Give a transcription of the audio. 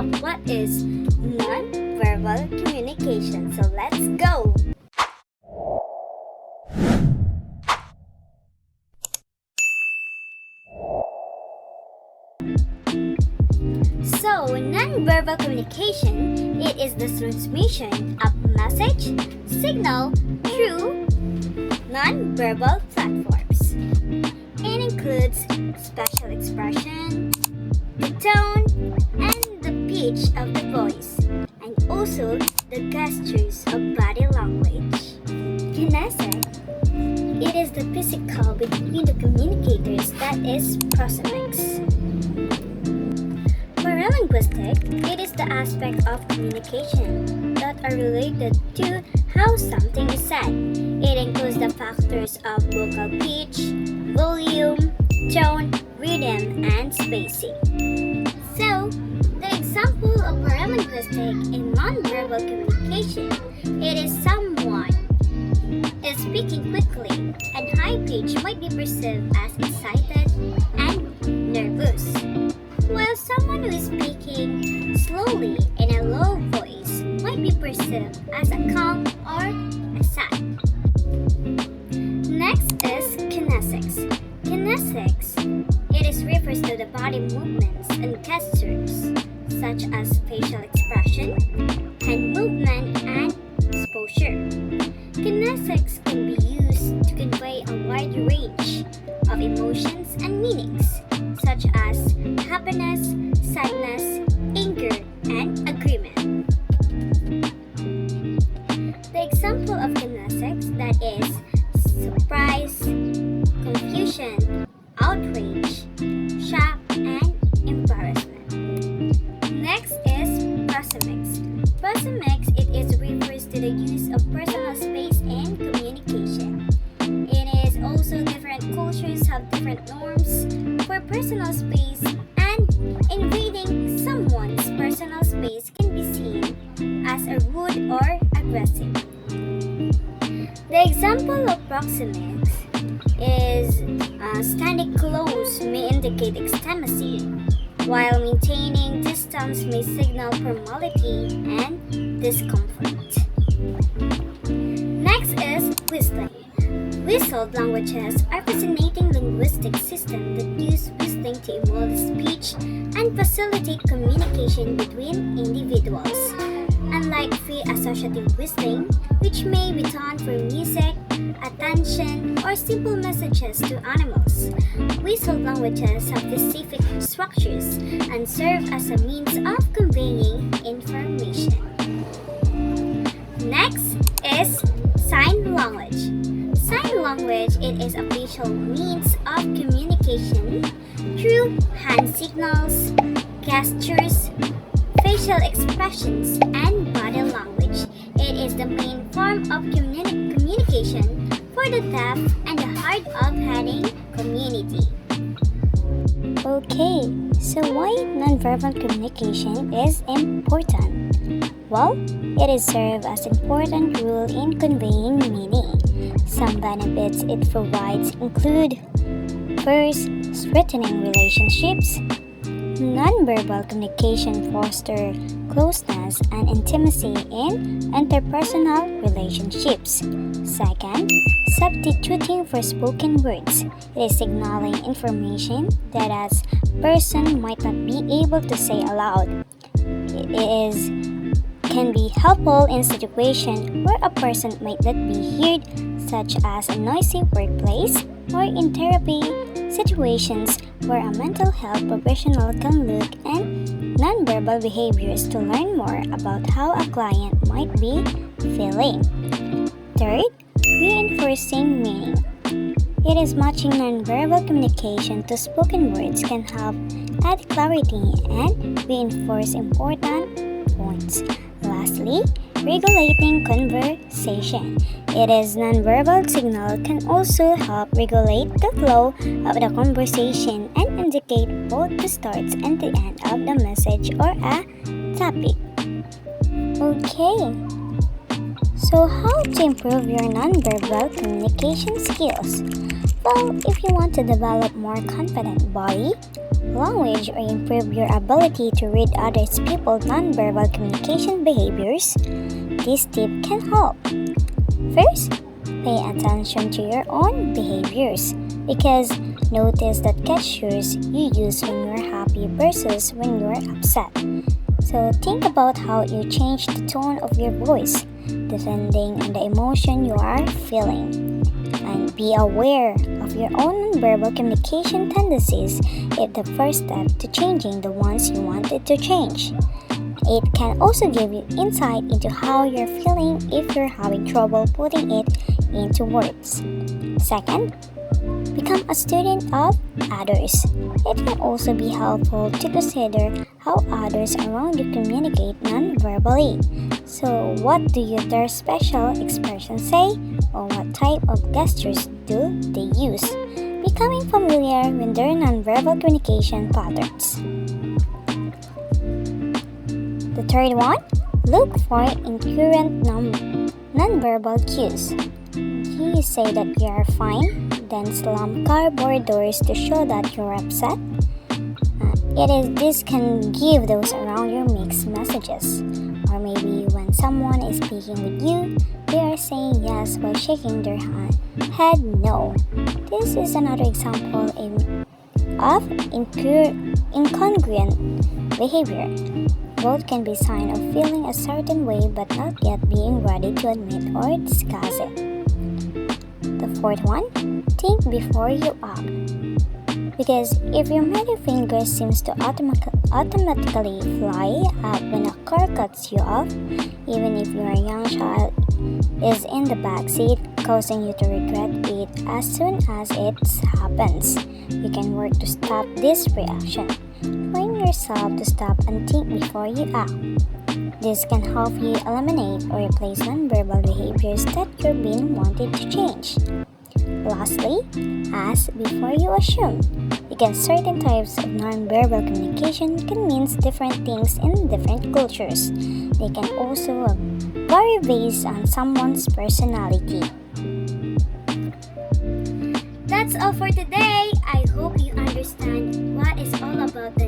of what is non-verbal communication. So let's go! So, non-verbal communication, it is the transmission of message, signal through non-verbal platforms. It includes special expression, the tone, and the pitch of the voice, and also the gestures of body language. Kinetic, it is the physical between the communicators, that is proxemics. Paralinguistic, it is the aspect of communication that are related to how something is said. It includes the factors of vocal pitch, volume, tone, rhythm, and spacing. So, the example of paralinguistic in nonverbal communication, it is someone is speaking quickly and high pitch might be perceived as excited and nervous, while someone who is speaking slowly in a low voice might be perceived as a calm or a sad. Next is kinesics. Kinesics, it is refers to the body movements and gestures such as facial expression, hand movement, and exposure. Kinesics can be used to convey a wide range of emotions and meanings, such as happiness, sadness, anger, and agreement. The example of kinesics, that is surprise, confusion, outrage, shock, and embarrassment. Next is proxemics. Proxemics, it is refers to the use of personal space in communication. It is also different cultures have different norms for personal space, and invading someone's personal space can be seen as a rude or aggressive. The example of proxemics is standing close may indicate extremacy, while maintaining distance may signal formality and discomfort. Next is whistling. Whistled languages are fascinating linguistic systems that use whistling to evolve speech and facilitate communication between individuals. Unlike free associative whistling, which may be done for music, attention, or simple messages to animals, whistled languages have specific structures and serve as a means of conveying information. Next is sign language. Sign language, it is a visual means of communication through hand signals, gestures, facial expressions, and body language. It is the main form of communication for the deaf and the hard of hearing community. Okay, so why nonverbal communication is important? Well, it is served as important role in conveying meaning. Some benefits it provides include: first, strengthening relationships. Nonverbal communication fosters closeness and intimacy in interpersonal relationships. Second, substituting for spoken words. It is signaling information that a person might not be able to say aloud. Can be helpful in situations where a person might not be heard, such as a noisy workplace, or in therapy situations where a mental health professional can look at nonverbal behaviors to learn more about how a client might be feeling. Third, reinforcing meaning. It is matching nonverbal communication to spoken words can help add clarity and reinforce important points. Lastly, regulating conversation. It is nonverbal signal can also help regulate the flow of the conversation and indicate both the start and the end of the message or a topic. Okay, So, how to improve your nonverbal communication skills? Well, if you want to develop more confident body, language, or improve your ability to read other people's nonverbal communication behaviors, this tip can help. First, pay attention to your own behaviors because notice that gestures you use when you're happy versus when you're upset. So think about how you change the tone of your voice depending on the emotion you are feeling. And be aware of your own nonverbal communication tendencies is the first step to changing the ones you wanted to change. It can also give you insight into how you're feeling if you're having trouble putting it into words. Second, become a student of others. It can also be helpful to consider how others around you communicate non-verbally. So, what do their special expressions say, or what type of gestures do they use? Becoming familiar with their non-verbal communication patterns. The third one, look for incurrent non-verbal cues. You say that you are fine, then slam cardboard doors to show that you're upset. This can give those around you mixed messages. Or maybe when someone is speaking with you, they are saying yes while shaking their head no. This is another example of incongruent behavior. Both can be sign of feeling a certain way but not yet being ready to admit or discuss it. The fourth one, think before you act. Because if your middle finger seems to automatically fly up when a car cuts you off, even if your young child is in the back seat, causing you to regret it as soon as it happens, you can work to stop this reaction. Train yourself to stop and think before you act. This can help you eliminate or replace nonverbal behaviors that you've been wanting to change. Lastly, ask before you assume, because certain types of nonverbal communication can mean different things in different cultures. They can also vary based on someone's personality. That's all for today. I hope you understand what is all about the